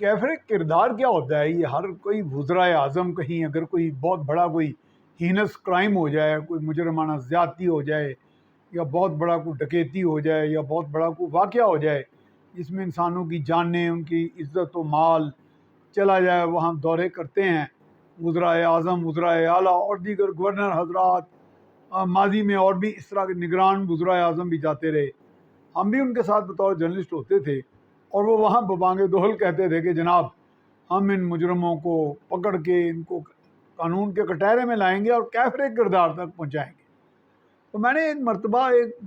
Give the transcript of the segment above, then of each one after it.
کیفر کردار کیا ہوتا ہے؟ یہ ہر کوئی وزرائے اعظم کہیں اگر کوئی بہت بڑا کوئی ہینس کرائم ہو جائے، کوئی مجرمانہ زیادتی ہو جائے، یا بہت بڑا کوئی ڈکیتی ہو جائے، یا بہت بڑا کوئی واقعہ ہو جائے جس میں انسانوں کی جانیں، ان کی عزت و مال چلا جائے، وہاں دورے کرتے ہیں وزرائے اعظم، وزرائے اعلیٰ اور دیگر گورنر حضرات. ماضی میں اور بھی اس طرح کے نگران وزرائے اعظم بھی جاتے رہے. ہم بھی ان کے ساتھ بطور جرنلسٹ ہوتے تھے، اور وہ وہاں ببانگ دہل کہتے تھے کہ جناب ہم ان مجرموں کو پکڑ کے ان کو قانون کے کٹہرے میں لائیں گے اور کیفر کردار تک پہنچائیں گے. تو میں نے ایک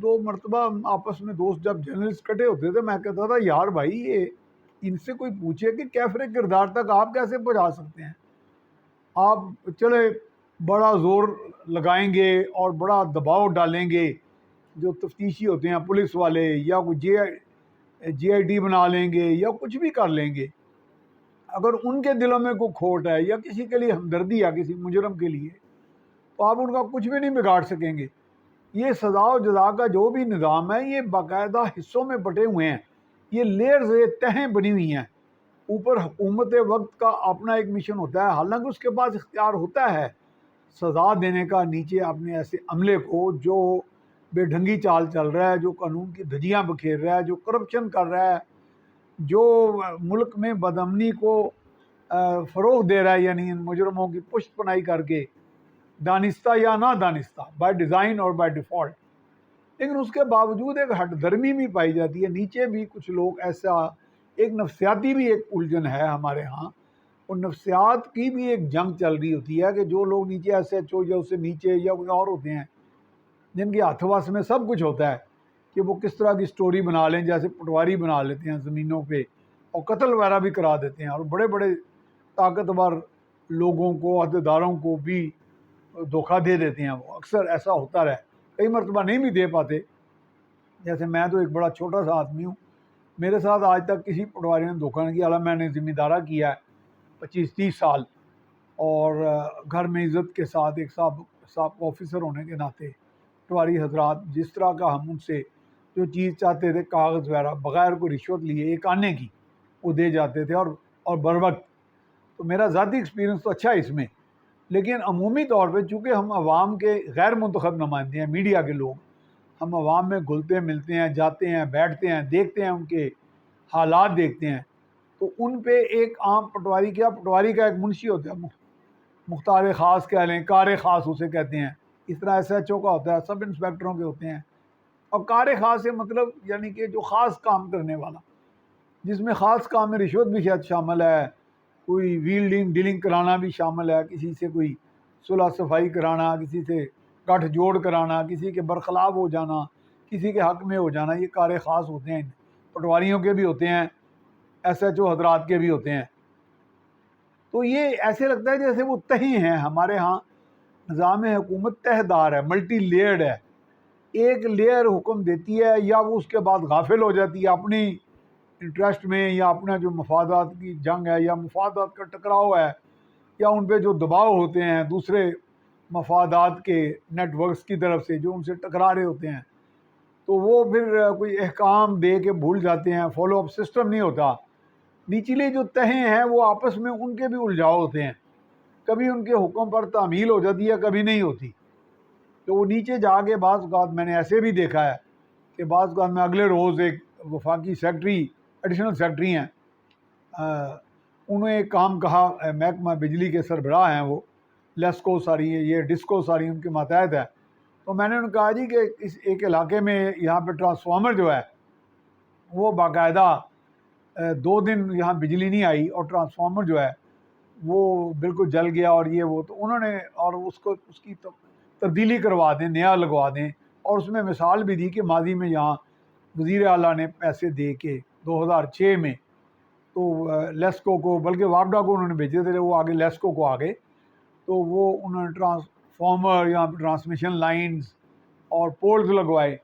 دو مرتبہ آپس میں دوست جب جرنلسٹ کٹے ہوتے تھے، میں کہتا تھا یار بھائی یہ ان سے کوئی پوچھے کہ کیفر کردار تک آپ کیسے پہنچا سکتے ہیں؟ آپ چلے بڑا زور لگائیں گے اور بڑا دباؤ ڈالیں گے، جو تفتیشی ہوتے ہیں پولیس والے، یا کوئی جے آئی ڈی بنا لیں گے یا کچھ بھی کر لیں گے. اگر ان کے دلوں میں کوئی کھوٹ ہے یا کسی کے لیے ہمدردی ہے کسی مجرم کے لیے، تو آپ ان کا کچھ بھی نہیں بگاڑ سکیں گے. یہ سزا و جزا کا جو بھی نظام ہے یہ باقاعدہ حصوں میں بٹے ہوئے ہیں، یہ لیئرز، یہ تہیں بنی ہوئی ہیں. اوپر حکومت وقت کا اپنا ایک مشن ہوتا ہے، حالانکہ اس کے پاس اختیار ہوتا ہے سزا دینے کا نیچے اپنے ایسے عملے کو جو بے ڈھنگی چال چل رہا ہے، جو قانون کی دھجیاں بکھیر رہا ہے، جو کرپشن کر رہا ہے، جو ملک میں بدامنی کو فروغ دے رہا ہے، یعنی ان مجرموں کی پشت پناہی کر کے، دانستہ یا نہ دانستہ، بائی ڈیزائن اور بائی ڈیفالٹ. لیکن اس کے باوجود ایک ہٹ درمی بھی پائی جاتی ہے. نیچے بھی کچھ لوگ ایسا، ایک نفسیاتی بھی ایک الجھن ہے ہمارے ہاں، اور نفسیات کی بھی ایک جنگ چل رہی ہوتی ہے کہ جو لوگ نیچے ایس ایچ او یا اس سے نیچے یا کوئی اور ہوتے ہیں جن کے ہاتھ واس میں سب کچھ ہوتا ہے، کہ وہ کس طرح کی سٹوری بنا لیں، جیسے پٹواری بنا لیتے ہیں زمینوں پہ اور قتل وغیرہ بھی کرا دیتے ہیں، اور بڑے بڑے طاقتور لوگوں کو، عہدیداروں کو بھی دھوکہ دے دیتے ہیں. وہ اکثر ایسا ہوتا رہا، کئی مرتبہ نہیں بھی دے پاتے. جیسے میں تو ایک بڑا چھوٹا سا آدمی ہوں، میرے ساتھ آج تک کسی پٹواری نے دھوکہ نہیں کیا. حالانکہ میں نے ذمہ دارہ کیا ہے 25-30 سال، اور گھر میں عزت کے ساتھ ایک صاحب آفیسر ہونے کے ناطے پٹواری حضرات جس طرح کا ہم ان سے جو چیز چاہتے تھے، کاغذ وغیرہ بغیر کوئی رشوت لیے ایک آنے کی، وہ دے جاتے تھے اور بر وقت. تو میرا ذاتی ایکسپیرینس تو اچھا ہے اس میں. لیکن عمومی طور پہ چونکہ ہم عوام کے غیر منتخب نمائندے ہیں، میڈیا کے لوگ، ہم عوام میں گھلتے ملتے ہیں، جاتے ہیں، بیٹھتے ہیں، دیکھتے ہیں، ان کے حالات دیکھتے ہیں. تو ان پہ ایک عام پٹواری کا ایک منشی ہوتا ہے، مختار خاص کہہ لیں، کار خاص اسے کہتے ہیں. اس طرح ایس ایچ او کا ہوتا ہے، سب انسپیکٹروں کے ہوتے ہیں. اور کار خاص سے مطلب یعنی کہ جو خاص کام کرنے والا، جس میں خاص کام میں رشوت بھی شاید شامل ہے، کوئی ویلڈنگ ڈیلنگ کرانا بھی شامل ہے، کسی سے کوئی صلح صفائی کرانا، کسی سے گٹھ جوڑ کرانا، کسی کے برخلاف ہو جانا، کسی کے حق میں ہو جانا. یہ کار خاص ہوتے ہیں، پٹواریوں کے بھی ہوتے ہیں، ایس ایچ او حضرات کے بھی ہوتے ہیں. تو یہ ایسے لگتا ہے جیسے وہ تہیں ہیں. ہمارے ہاں نظام حکومت تہہ دار ہے، ملٹی لیئرڈ ہے. ایک لیئر حکم دیتی ہے، یا وہ اس کے بعد غافل ہو جاتی ہے اپنی انٹرسٹ میں، یا اپنا جو مفادات کی جنگ ہے، یا مفادات کا ٹکراؤ ہے، یا ان پہ جو دباؤ ہوتے ہیں دوسرے مفادات کے نیٹ ورکس کی طرف سے جو ان سے ٹکرا رہے ہوتے ہیں، تو وہ پھر کوئی احکام دے کے بھول جاتے ہیں. فالو اپ سسٹم نہیں ہوتا. نچلی جو تہیں ہیں وہ آپس میں ان کے بھی الجھاؤ ہوتے ہیں، کبھی ان کے حکم پر تعمیل ہو جاتی ہے، کبھی نہیں ہوتی. تو وہ نیچے جا کے بعض اوقات میں نے ایسے بھی دیکھا ہے کہ بعض اوقات میں اگلے روز ایک وفاقی سیکٹری، ایڈیشنل سیکٹری ہیں، انہوں نے ایک کام کہا، محکمہ بجلی کے سربراہ ہیں وہ، لیسکو ساری یہ ڈسکو ساری ان کے ماتحت ہے. تو میں نے انہوں نے کہا جی کہ اس ایک علاقے میں یہاں پہ ٹرانسفارمر جو ہے وہ باقاعدہ 2 دن یہاں بجلی نہیں آئی، اور ٹرانسفارمر جو ہے وہ بالکل جل گیا، اور یہ وہ. تو انہوں نے اور اس کی تبدیلی کروا دیں، نیا لگوا دیں. اور اس میں مثال بھی دی کہ ماضی میں یہاں وزیر اعلیٰ نے پیسے دے کے 2006 میں تو لیسکو کو، بلکہ واپڈا کو انہوں نے بھیجے تھے، وہ آگے لیسکو کو آگے. تو وہ انہوں نے ٹرانسفارمر، یہاں پہ ٹرانسمیشن لائنز اور پولز لگوائے،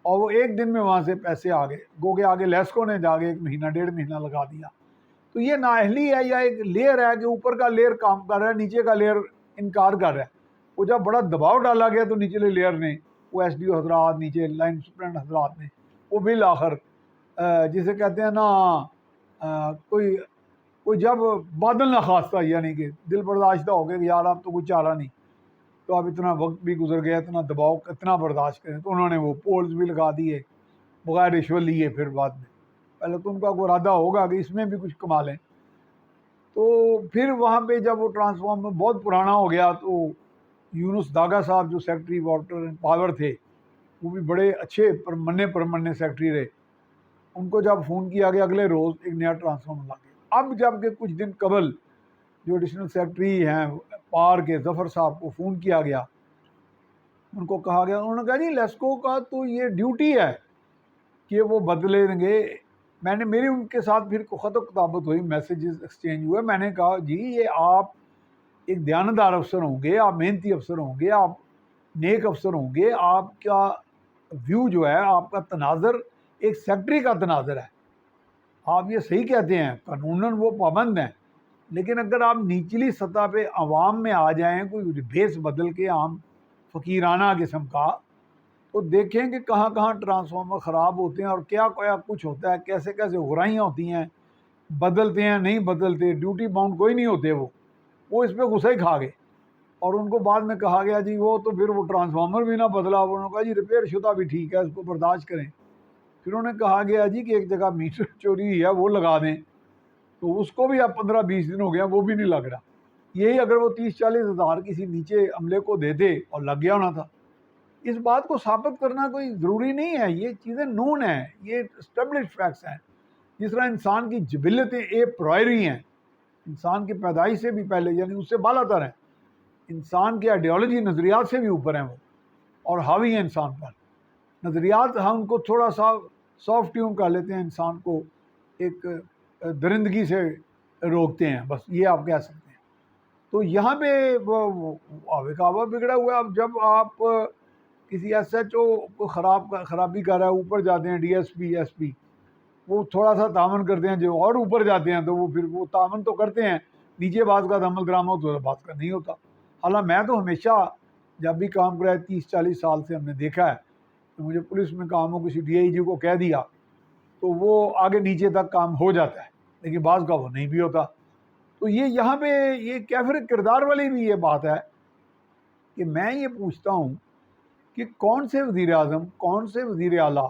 اور وہ ایک دن میں وہاں سے پیسے آ گئے. گو کہ آگے لیسکو نے جا کے 1-1.5 مہینہ لگا دیا. تو یہ نااہلی ہے، یا ایک لیئر ہے کہ اوپر کا لیئر کام کر رہا ہے، نیچے کا لیئر انکار کر رہا ہے. وہ جب بڑا دباؤ ڈالا گیا تو نچلے لیئر نے، وہ ایس ڈی او حضرات، نیچے لائن سپرنٹ حضرات نے، وہ بالآخر جسے کہتے ہیں نا کوئی کوئی جب بادل نہ خواستہ، یعنی کہ دل برداشتہ ہو گیا کہ یار اب تو کوئی چارہ نہیں، تو اب اتنا وقت بھی گزر گیا، اتنا دباؤ کتنا برداشت کریں، تو انہوں نے وہ پولز بھی لگا دیے بغیر رشوت لیے. پھر بعد میں پہلے تو ان کا کوئی ارادہ ہوگا کہ اس میں بھی کچھ کما لیں. تو پھر وہاں پہ جب وہ ٹرانسفارمر بہت پرانا ہو گیا تو یونس داگا صاحب جو سیکرٹری واٹر اینڈ پاور تھے، وہ بھی بڑے اچھے پرمانے سیکرٹری رہے. ان کو جب فون کیا گیا اگلے روز ایک نیا ٹرانسفارمر لا کے. اب جب کہ کچھ دن قبل جو ایڈیشنل سیکرٹری ہیں پار کے ظفر صاحب کو فون کیا گیا، ان کو کہا گیا، انہوں نے کہا جی لیسکو کا تو یہ ڈیوٹی ہے کہ وہ بدلیں گے. میں نے میری ان کے ساتھ پھر خط و کتابت ہوئی، میسیجز ایکسچینج ہوئے. میں نے کہا جی یہ آپ ایک دیانتدار افسر ہوں گے، آپ محنتی افسر ہوں گے، آپ نیک افسر ہوں گے، آپ کا ویو جو ہے، آپ کا تناظر ایک سیکرٹری کا تناظر ہے. آپ یہ صحیح کہتے ہیں، قانوناً وہ پابند ہیں، لیکن اگر آپ نچلی سطح پہ عوام میں آ جائیں کوئی بھیس بدل کے عام فقیرانہ قسم کا، تو دیکھیں کہ کہاں کہاں ٹرانسفارمر خراب ہوتے ہیں اور کیا کیا کچھ ہوتا ہے، کیسے کیسے غرائیاں ہوتی ہیں، بدلتے ہیں نہیں بدلتے، ڈیوٹی باؤنڈ کوئی نہیں ہوتے. وہ اس پہ غصہ ہی کھا گئے. اور ان کو بعد میں کہا گیا جی وہ تو پھر وہ ٹرانسفارمر بھی نہ بدلا. انہوں نے کہا جی ریپیئر شدہ بھی ٹھیک ہے، اس کو برداشت کریں. پھر انہوں نے کہا گیا جی کہ ایک جگہ میٹر چوری ہوئی ہے وہ لگا دیں، تو اس کو بھی اب 15-20 دن ہو گیا، وہ بھی نہیں لگ رہا. یہی اگر وہ 30-40 ہزار کسی نیچے عملے کو دے دے اور لگ گیا ہونا تھا. اس بات کو ثابت کرنا کوئی ضروری نہیں ہے، یہ چیزیں نون ہیں، یہ اسٹیبلش فیکٹس ہیں. جس طرح انسان کی جبلتیں اے پرائری ہیں، انسان کی پیدائش سے بھی پہلے، یعنی اس سے بالا تر ہیں. انسان کی آئیڈیالوجی نظریات سے بھی اوپر ہیں وہ، اور حاوی ہیں انسان پر. نظریات ہم کو تھوڑا سا سافٹ ٹیون کر لیتے ہیں، انسان کو ایک درندگی سے روکتے ہیں، بس یہ آپ کہہ سکتے ہیں. تو یہاں پہ آوے کعبہ بگڑا ہوا ہے. اب جب آپ کسی ایس ایچ او کو خرابی کر رہا ہے، اوپر جاتے ہیں D S P S P, وہ تھوڑا سا تعاون کرتے ہیں، جو اور اوپر جاتے ہیں تو وہ پھر وہ تعاون تو کرتے ہیں، نیچے بعض کا عمل درامہ ہوتا ہے، بعض کا نہیں ہوتا. حالانکہ میں تو ہمیشہ جب بھی کام کرا ہے 30-40 سال سے ہم نے دیکھا ہے کہ مجھے پولیس میں کام ہو، کسی ڈی آئی جی کو کہہ دیا تو وہ آگے نیچے تک کام ہو جاتا ہے، لیکن بعض کا وہ نہیں بھی ہوتا. تو یہ یہاں پہ یہ کیفر کردار والی بھی یہ بات ہے کہ میں یہ پوچھتا ہوں کہ کون سے وزیر اعظم، کون سے وزیر اعلیٰ،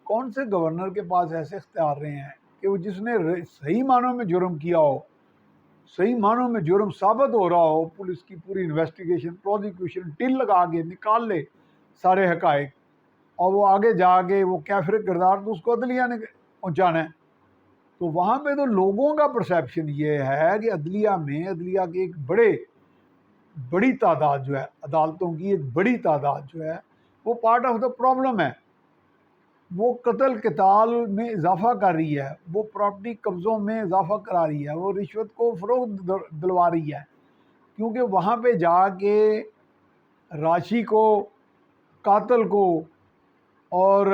کون سے گورنر کے پاس ایسے اختیار رہے ہیں کہ وہ جس نے صحیح معنوں میں جرم کیا ہو، صحیح معنوں میں جرم ثابت ہو رہا ہو، پولیس کی پوری انویسٹیگیشن پروزیکیوشن ٹل لگا کے نکال لے سارے حقائق، اور وہ آگے جا کے وہ کیفر کردار تو اس کو عدلیہ نے پہنچانا ہے. تو وہاں پہ تو لوگوں کا پرسیپشن یہ ہے کہ عدلیہ کی ایک بڑی تعداد جو ہے، عدالتوں کی ایک بڑی تعداد جو ہے وہ پارٹ آف دا پرابلم ہے. وہ قتل قتال میں اضافہ کر رہی ہے، وہ پراپرٹی قبضوں میں اضافہ کرا رہی ہے، وہ رشوت کو فروغ دلوا رہی ہے. کیونکہ وہاں پہ جا کے راشی کو، قاتل کو، اور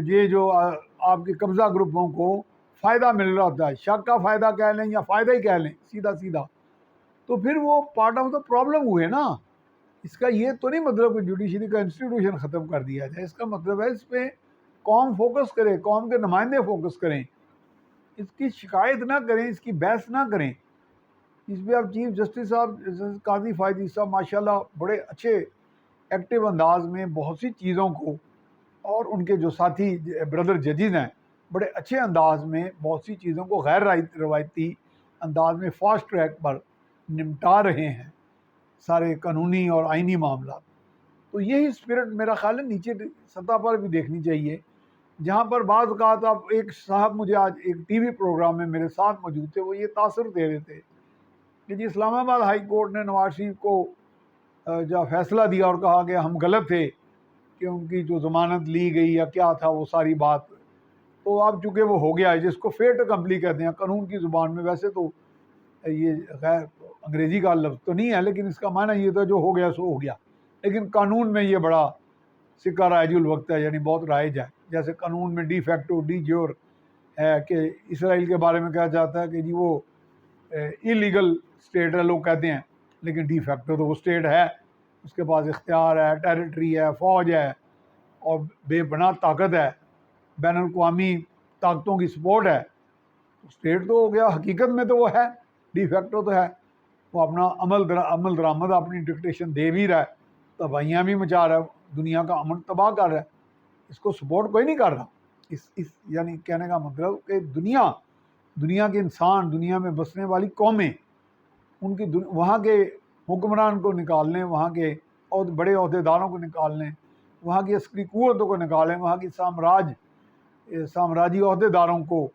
یہ جو آپ کے قبضہ گروپوں کو فائدہ مل رہا ہوتا ہے، شک کا فائدہ کہہ لیں یا فائدہ ہی کہہ لیں سیدھا سیدھا، تو پھر وہ پارٹ آف دا پرابلم ہوئے نا. اس کا یہ تو نہیں مطلب کہ جوڈیشری کا انسٹیٹیوشن ختم کر دیا جائے. اس کا مطلب ہے اس پہ قوم فوکس کرے، قوم کے نمائندے فوکس کریں، اس کی شکایت نہ کریں، اس کی بحث نہ کریں. اس پہ اب چیف جسٹس صاحب قاضی فائز صاحب ماشاءاللہ بڑے اچھے ایکٹیو انداز میں بہت سی چیزوں کو، اور ان کے جو ساتھی بردر ججز ہیں بڑے اچھے انداز میں بہت سی چیزوں کو غیر روایتی انداز میں فاسٹ ٹریک پر نمٹا رہے ہیں، سارے قانونی اور آئینی معاملات. تو یہی اسپرٹ میرا خیال ہے نیچے سطح پر بھی دیکھنی چاہیے، جہاں پر بعض اوقات اب ایک صاحب مجھے آج ایک ٹی وی پروگرام میں میرے ساتھ موجود تھے، وہ یہ تاثر دے رہے تھے کہ جی اسلام آباد ہائی کورٹ نے نواز شریف کو جب فیصلہ دیا اور کہا کہ ہم غلط تھے کہ ان کی جو ضمانت لی گئی یا کیا تھا وہ ساری بات، تو اب چونکہ وہ ہو گیا ہے، جس کو فیٹ اکمپلی کہتے ہیں قانون کی زبان میں. ویسے تو یہ غیر انگریزی کا لفظ تو نہیں ہے، لیکن اس کا معنی یہ تھا جو ہو گیا سو ہو گیا. لیکن قانون میں یہ بڑا سکہ رائج الوقت ہے، یعنی بہت رائج ہے. جیسے قانون میں ڈی فیکٹو ڈی جیور ہے کہ اسرائیل کے بارے میں کہا جاتا ہے کہ جی وہ ایلیگل اسٹیٹ ہے، لوگ کہتے ہیں، لیکن ڈی فیکٹو تو وہ اسٹیٹ ہے، اس کے پاس اختیار ہے، ٹیریٹری ہے، فوج ہے، اور بے پناہ طاقت ہے، بین الاقوامی طاقتوں کی سپورٹ ہے. اسٹیٹ تو ہو گیا، حقیقت میں تو وہ ہے، ڈی فیکٹو تو ہے، وہ اپنا عمل درآمد اپنی ڈکٹیشن دے بھی رہا ہے، تباہیاں بھی مچا رہا ہے، دنیا کا امن تباہ کر رہا ہے، اس کو سپورٹ کوئی نہیں کر رہا۔ اس یعنی کہنے کا مطلب کہ دنیا کے انسان، دنیا میں بسنے والی قومیں، ان کی وہاں کے حکمران کو نکال لیں، وہاں کے بڑے عہدے داروں کو نکال لیں، وہاں کی عسکری قوتوں کو نکالیں، وہاں کی سامراجی عہدے داروں کو،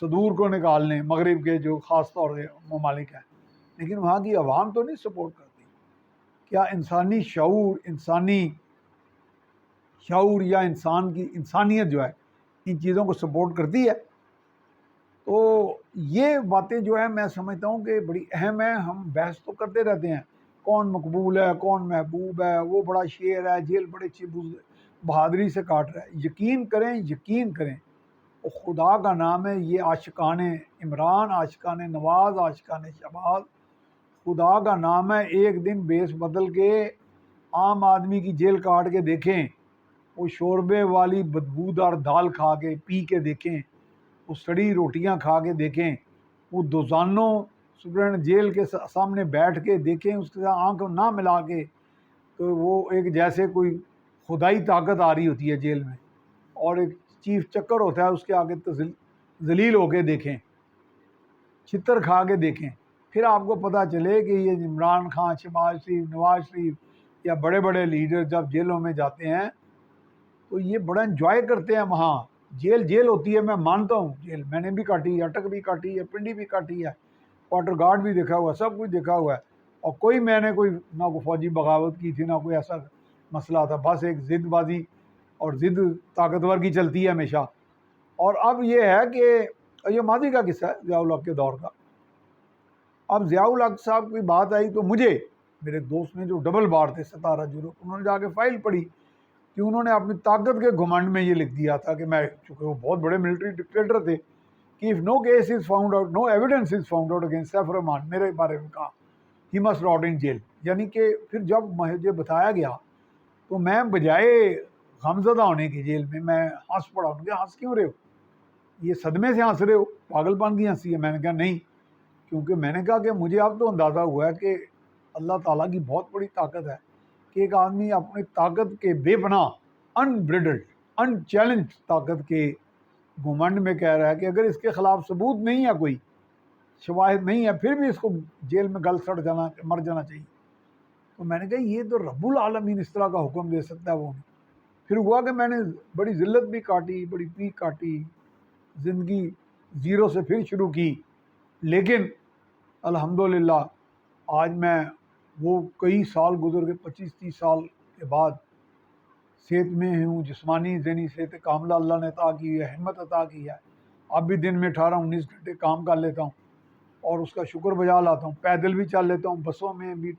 صدور کو نکال لیں، مغرب کے جو خاص طور سے ممالک ہیں، لیکن وہاں کی عوام تو نہیں سپورٹ کرتی۔ کیا انسانی شعور یا انسان کی انسانیت جو ہے ان چیزوں کو سپورٹ کرتی ہے؟ تو یہ باتیں جو ہیں میں سمجھتا ہوں کہ بڑی اہم ہیں۔ ہم بحث تو کرتے رہتے ہیں کون مقبول ہے، کون محبوب ہے، وہ بڑا شیر ہے، جیل بڑے اچھی بہادری سے کاٹ رہا ہے۔ یقین کریں وہ خدا کا نام ہے، یہ عاشقان عمران، عاشقان نواز، عاشقان شہباز، خدا کا نام ہے، ایک دن بیس بدل کے عام آدمی کی جیل کاٹ کے دیکھیں، وہ شوربے والی بدبودار دال کھا کے پی کے دیکھیں، وہ سڑی روٹیاں کھا کے دیکھیں، وہ دوزانوں سپرنٹ جیل کے سامنے بیٹھ کے دیکھیں، اس کے ساتھ آنکھ نہ ملا کے، تو وہ ایک جیسے کوئی خدائی طاقت آ رہی ہوتی ہے جیل میں، اور ایک چیف چکر ہوتا ہے اس کے آگے تو ذلیل ہو کے دیکھیں، چھتر کھا کے دیکھیں، پھر آپ کو پتہ چلے کہ یہ عمران خان، شہباز شریف، نواز شریف یا بڑے بڑے لیڈر جب جیلوں میں جاتے ہیں تو یہ بڑا انجوائے کرتے ہیں وہاں۔ جیل ہوتی ہے، میں مانتا ہوں، جیل میں نے بھی کاٹی ہے، اٹک بھی کاٹی ہے، پنڈی بھی کاٹی ہے، کوارٹر گارڈ بھی دیکھا ہوا ہے، سب کچھ دیکھا ہوا ہے، اور میں نے نہ کوئی فوجی بغاوت کی تھی، نہ کوئی ایسا مسئلہ تھا، بس ایک ضد بازی اور ضد طاقتور کی چلتی ہے ہمیشہ۔ اور اب یہ ہے کہ یہ ماضی کا قصہ ہے ضیاء الحق کے دور کا۔ اب ضیاء الحق صاحب کی بات آئی تو مجھے میرے دوست نے جو ڈبل بار تھے ستارہ جرو، انہوں نے جا کے فائل پڑھی کہ انہوں نے اپنی طاقت کے گھمنڈ میں یہ لکھ دیا تھا کہ میں، چونکہ وہ بہت بڑے ملٹری ڈکٹیٹر تھے، کہ if no case is found out, no evidence is found out against Saif ur Rahman, میرے بارے میں کہا he must rot in jail۔ یعنی کہ پھر جب مجھے بتایا گیا تو میں بجائے غمزدہ ہونے کی جیل میں ہنس پڑا۔ ان کے ہنس کیوں رہے ہو؟ یہ صدمے سے ہنس رہے ہو؟ پاگل پن کی ہنسی ہے؟ میں نے کہا نہیں، کیونکہ میں نے کہا کہ مجھے اب تو اندازہ ہوا ہے کہ اللہ تعالیٰ کی بہت بڑی طاقت ہے کہ ایک آدمی اپنی طاقت کے بے پناہ، انبریڈلڈ، ان چیلنج طاقت کے گھمنڈ میں کہہ رہا ہے کہ اگر اس کے خلاف ثبوت نہیں ہے، کوئی شواہد نہیں ہے، پھر بھی اس کو جیل میں گل سڑ جانا، مر جانا چاہیے۔ تو میں نے کہا یہ تو رب العالمین اس طرح کا حکم دے سکتا ہے، وہ نہیں۔ پھر ہوا کہ میں نے بڑی ذلت بھی کاٹی، بڑی پیک کاٹی، زندگی زیرو سے پھر شروع کی، لیکن الحمدللہ آج میں وہ کئی سال گزر کے 25-30 سال کے بعد صحت میں ہوں، جسمانی ذہنی صحت کاملہ اللہ نے عطا کی ہے، ہمت عطا کی ہے، اب بھی دن میں 18-19 گھنٹے کام کر لیتا ہوں اور اس کا شکر بجا لاتا ہوں، پیدل بھی چل لیتا ہوں، بسوں میں بھی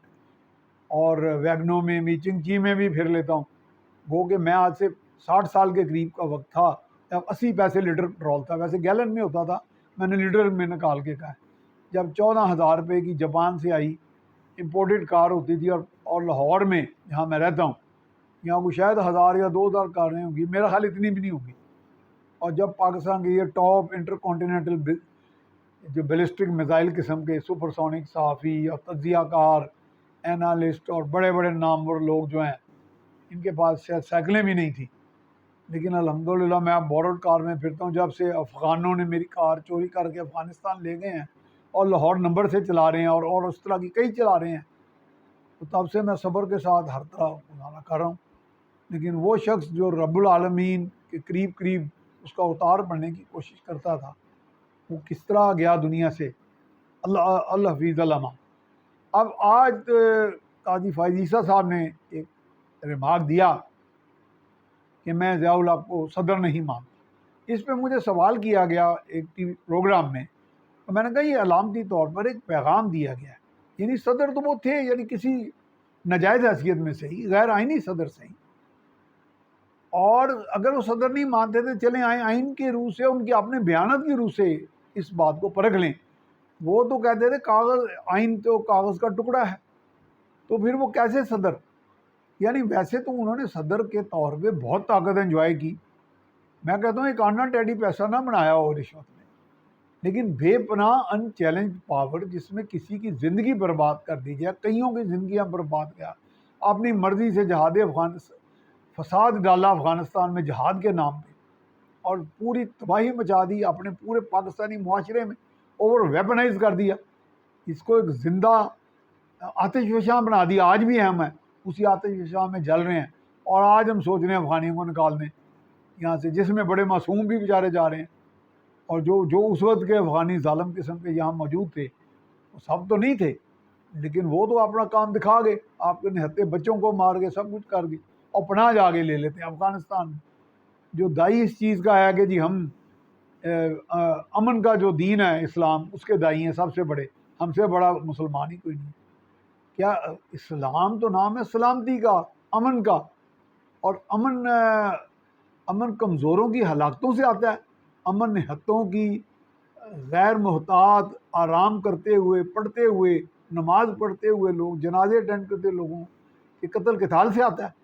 اور ویگنوں میں بھی، چنگچی میں بھی پھر لیتا ہوں۔ وہ کہ میں آج سے 60 سال کے قریب کا وقت تھا جب 80 پیسے لیٹر پٹرول تھا، ویسے گیلن میں ہوتا تھا، میں نے لیٹر میں نکال کے کہا ہے۔ جب 14,000 روپے کی جاپان سے آئی امپورٹڈ کار ہوتی تھی، اور لاہور میں جہاں میں رہتا ہوں یہاں کو شاید 1,000 یا 2,000 کاریں ہوں گی، میرا خیال اتنی بھی نہیں ہوگی۔ اور جب پاکستان کے یہ ٹاپ انٹر کانٹیننٹل جو بیلسٹک میزائل قسم کے سپر سونک صحافی اور تجزیہ کار، اینالسٹ اور بڑے بڑے نامور لوگ جو ہیں، ان کے پاس شاید سائیکلیں بھی نہیں تھیں، لیکن الحمدللہ میں اب بورڈ کار میں پھرتا ہوں۔ جب سے افغانوں نے میری کار چوری کر کے افغانستان لے گئے ہیں اور لاہور نمبر سے چلا رہے ہیں، اور اس طرح کی کئی چلا رہے ہیں، تو تب سے میں صبر کے ساتھ ہر طرح گزارا کر رہا ہوں۔ لیکن وہ شخص جو رب العالمین کے قریب اس کا اتار بننے کی کوشش کرتا تھا، وہ کس طرح گیا دنیا سے، اللہ حفیظ علامہ۔ اب آج قاضی فائز عیسیٰ صاحب نے ایک ریمارک دیا کہ میں ضیاء الحق کو صدر نہیں مانتا۔ اس پہ مجھے سوال کیا گیا ایک ٹی وی پروگرام میں، تو میں نے کہا یہ علامتی طور پر ایک پیغام دیا گیا ہے، یعنی صدر تو وہ تھے، یعنی کسی ناجائز حیثیت میں صحیح، غیر آئینی صدر صحیح، اور اگر وہ صدر نہیں مانتے تھے چلیں آئین کے روح سے، ان کی اپنے بیانات کی روح سے اس بات کو پرکھ لیں۔ وہ تو کہتے تھے کاغذ، آئین تو کاغذ کا ٹکڑا ہے، تو پھر وہ کیسے صدر؟ یعنی ویسے تو انہوں نے صدر کے طور پہ بہت طاقت انجوائے کی۔ میں کہتا ہوں ایک آنا ٹیڈی پیسہ نہ بنایا ہو رشوت میں، لیکن بے پناہ ان چیلنج پاور جس میں کسی کی زندگی برباد کر دی گیا، کئیوں کی زندگیاں برباد کیا، اپنی مرضی سے جہاد فساد ڈالا افغانستان میں جہاد کے نام پہ، اور پوری تباہی مچا دی اپنے پورے پاکستانی معاشرے میں، اوور ویپنائز کر دیا، اس کو ایک زندہ آتش فشاں بنا دیا، آج بھی ہم ہیں اسی آتش فشاں میں جل رہے ہیں، اور آج ہم سوچ رہے ہیں افغانیوں کو نکال دیں یہاں سے، جس میں بڑے معصوم بھی بیچارے جا رہے ہیں، اور جو اس وقت کے افغانی ظالم قسم کے یہاں موجود تھے وہ سب تو نہیں تھے، لیکن وہ تو اپنا کام دکھا گئے، آپ کے نہتے بچوں کو مار کے سب کچھ کر دی، اور پناہ جا کے لے لیتے ہیں افغانستان میں، جو دائی اس چیز کا ہے کہ جی ہم امن کا جو دین ہے اسلام، اس کے دائی ہیں سب سے بڑے، ہم سے بڑا مسلمان ہی کوئی نہیں۔ کیا اسلام تو نام ہے سلامتی کا، امن کا، اور امن کمزوروں کی ہلاکتوں سے آتا ہے، امن نہتوں کی غیر محتاط آرام کرتے ہوئے، پڑھتے ہوئے، نماز پڑھتے ہوئے لوگ، جنازے اٹینڈ کرتے لوگوں کے قتل قتال سے آتا ہے۔